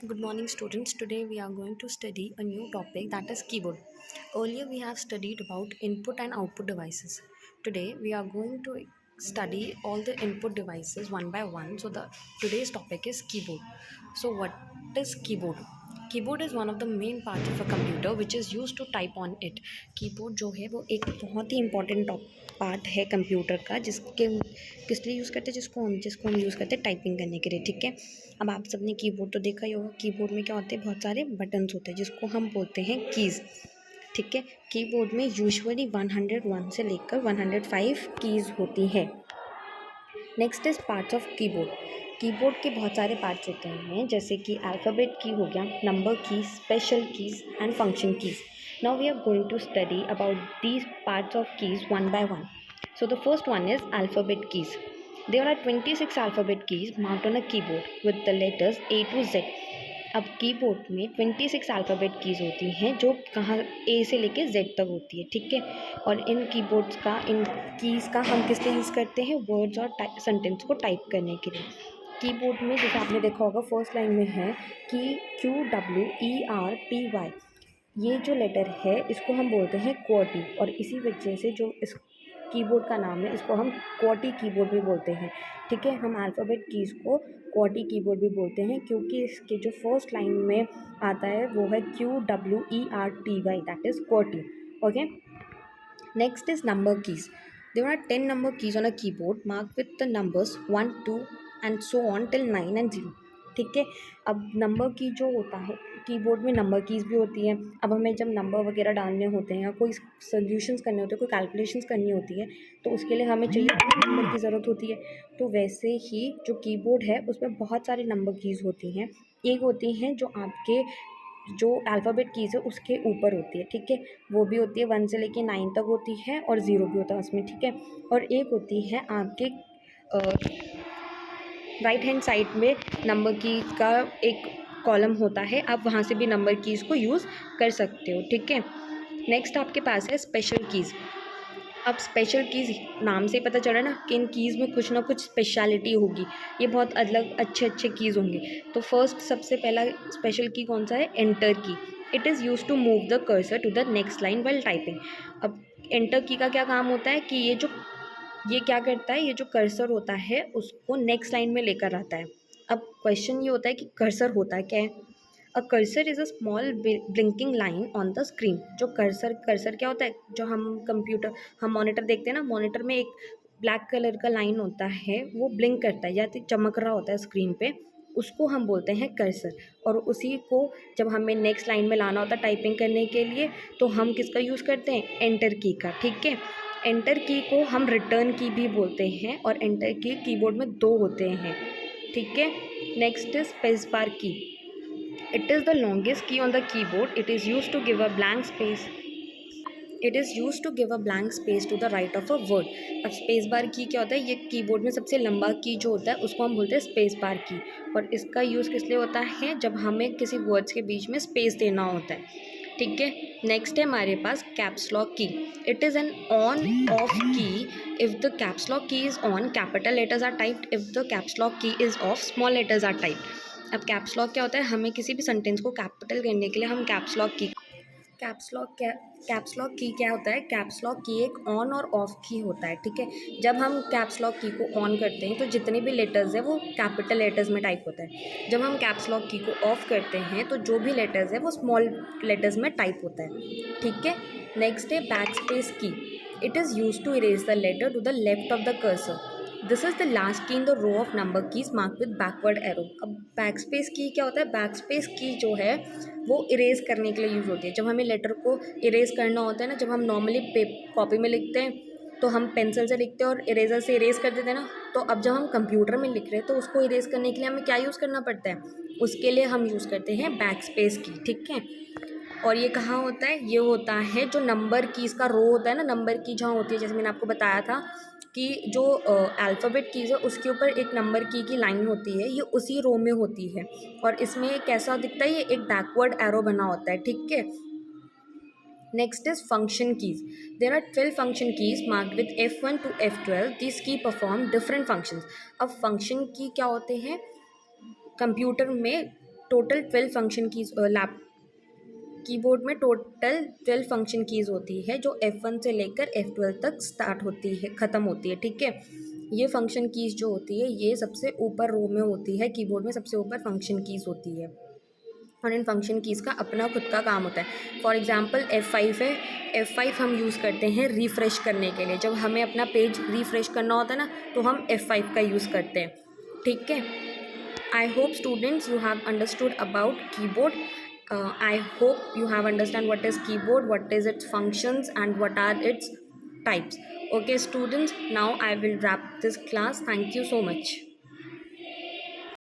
Good morning, students. Today we are going to study a new topic, that is keyboard. Earlier we have studied about input and output devices. Today we are going to study all the input devices one by one. So the today's topic is keyboard. So what is keyboard? Keyboard is one of the main part of a computer which is use to type on it. Keyboard जो है वो एक बहुत ही important part है computer का, जिसके किस लिए यूज़ करते हैं, जिसको हम यूज़ करते हैं टाइपिंग करने के लिए। ठीक है, अब आप सबने कीबोर्ड तो देखा ही होगा। कीबोर्ड में क्या होते हैं, बहुत सारे बटन्स होते हैं जिसको हम बोलते हैं कीज़। ठीक है, कीबोर्ड में यूजुअली 101 से लेकर 105 कीज़ होती है। Next is parts of keyboard. Keyboard के बहुत सारे पार्ट्स होते हैं, जैसे कि अल्फ़ाबेट की हो गया, number keys, special keys and function keys. Now we are going to study about these parts of keys one by one. So the first one is alphabet keys. There are 26 alphabet keys marked on a keyboard with the letters A to Z. अब keyboard में 26 alphabet keys होती हैं जो कहाँ ए से लेके Z तक होती है। ठीक है, और इन कीबोर्ड्स का, इन कीज़ का हम किस लिए यूज़ करते हैं, वर्ड्स और सेंटेंस को टाइप करने के लिए। कीबोर्ड में जैसे आपने देखा होगा, फर्स्ट लाइन में है कि QWERTY, ये जो लेटर है इसको हम बोलते हैं क्वर्टी, और इसी वजह से जो इस कीबोर्ड का नाम है इसको हम क्वर्टी कीबोर्ड भी बोलते हैं। ठीक है, हम अल्फ़ाबेट कीज़ को क्वर्टी कीबोर्ड भी बोलते हैं क्योंकि इसके जो फर्स्ट लाइन में आता है वो है QWERTY, that is QWERTY. Okay, next is number keys. There are 10 number keys on a keyboard marked with the numbers 1, 2 and so on till 9 and 0. ठीक है, अब नंबर की जो होता है, कीबोर्ड में नंबर कीज़ भी होती हैं। अब हमें जब नंबर वगैरह डालने होते हैं या कोई सोल्यूशंस करने होते हैं, कोई कैलकुलेशंस करनी होती है, तो उसके लिए हमें चाहिए नंबर की ज़रूरत होती है। तो वैसे ही जो कीबोर्ड है उसमें बहुत सारे नंबर कीज़ होती हैं। एक होती हैं जो आपके जो अल्फ़ाबेट कीज़ है उसके ऊपर होती है। ठीक है, वो भी होती है 1 से लेके 9 तक होती है और 0 भी होता है उसमें। ठीक है, और एक होती है आपके राइट हैंड साइड में नंबर की का एक कॉलम होता है, आप वहाँ से भी नंबर कीज़ को यूज़ कर सकते हो। ठीक है, नेक्स्ट आपके पास है स्पेशल कीज़। अब स्पेशल कीज़ नाम से ही पता चल रहा है ना कि इन कीज़ में कुछ ना कुछ स्पेशलिटी होगी, ये बहुत अलग अच्छे कीज़ होंगे। तो फर्स्ट सबसे पहला स्पेशल की कौन सा है, enter key. It is use to move the cursor to the next line while typing. अब एंटर की का क्या काम होता है कि ये क्या करता है, ये जो कर्सर होता है उसको नेक्स्ट लाइन में लेकर आता है। अब क्वेश्चन ये होता है कि कर्सर होता है क्या है. A cursor is a small blinking line on the screen. जो कर्सर क्या होता है, जो हम मॉनिटर देखते हैं ना, मॉनिटर में एक ब्लैक कलर का लाइन होता है, वो ब्लिंक करता है या तो चमक रहा होता है स्क्रीन पे, उसको हम बोलते हैं कर्सर। और उसी को जब हमें नेक्स्ट लाइन में लाना होता है टाइपिंग करने के लिए, तो हम किसका यूज़ करते हैं, एंटर की का. ठीक है, एंटर की को हम रिटर्न की भी बोलते हैं, और एंटर की कीबोर्ड में 2 होते हैं. ठीक है, नेक्स्ट इज स्पेस बार की. It is the longest key on the keyboard. It is used to give a blank space. It is used to give a blank space to the right of a word. अब space bar की क्या होता है, ये keyboard में सबसे लंबा की जो होता है उसको हम बोलते हैं स्पेस बार की, और इसका यूज़ किस लिए होता है, जब हमें किसी वर्ड्स के बीच में स्पेस देना होता है. ठीक है, नेक्स्ट है हमारे पास caps lock key. It is an on off key. If the caps lock key is on, capital letters are typed. If the caps lock key is off, small letters are typed. अब caps lock क्या होता है, हमें किसी भी sentence को capital करने के लिए हम कैप्स लॉक की क्या होता है, कैप्स लॉक की एक ऑन और ऑफ की होता है. ठीक है, जब हम कैप्स लॉक की को ऑन करते हैं तो जितने भी लेटर्स हैं वो कैपिटल लेटर्स में टाइप होता है. जब हम कैप्स लॉक की को ऑफ करते हैं तो जो भी लेटर्स है वो स्मॉल लेटर्स में टाइप होता है. ठीक है, नेक्स्ट है backspace key. It is use to erase the letter to the left of the cursor. This is the last key in the row of number keys mark with backward arrow. अब backspace key क्या होता है, backspace की जो है वो erase करने के लिए यूज़ होती है. जब हमें लेटर को इरेज करना होता है ना, जब हम नॉर्मली कॉपी में लिखते हैं तो हम पेंसिल से लिखते हैं और इरेजर से इरेज कर देते हैं ना, तो अब जब हम कंप्यूटर में लिख रहे हैं तो उसको इरेज करने के लिए हमें क्या यूज़ करना पड़ता है, उसके लिए हम यूज़ करते हैं बैक स्पेस की. ठीक है, और ये कहाँ होता है, ये होता है जो नंबर की इसका रो होता है ना, नंबर की जहाँ होती है, जैसे मैंने आपको बताया था कि जो अल्फ़ाबेट कीज़ है उसके ऊपर एक नंबर की लाइन होती है, ये उसी रो में होती है, और इसमें कैसा दिखता है, ये एक बैकवर्ड एरो बना होता है. ठीक है, next is function keys. There are 12 function keys marked with F1 to F12. This key perform different functions. अब फंक्शन की क्या होते हैं, कंप्यूटर में टोटल 12 फंक्शन कीज कीबोर्ड में टोटल 12 फंक्शन कीज़ होती है जो F1 से लेकर F12 तक स्टार्ट होती है, ख़त्म होती है, ठीक है। ये फंक्शन कीज़ जो होती है ये सबसे ऊपर रो में होती है, कीबोर्ड में सबसे ऊपर फंक्शन कीज़ होती है और इन फंक्शन कीज़ का अपना खुद का काम होता है। फॉर एग्जांपल F5 है, F5 हम यूज़ करते हैं रिफ़्रेश करने के लिए। जब हमें अपना पेज रिफ़्रेश करना होता है ना तो हम F5 का यूज़ करते हैं, ठीक है। I hope students you have understood about keyboard. I hope you have understand what is keyboard, what is its functions and what are its types. Okay students, now I will wrap this class. Thank you so much.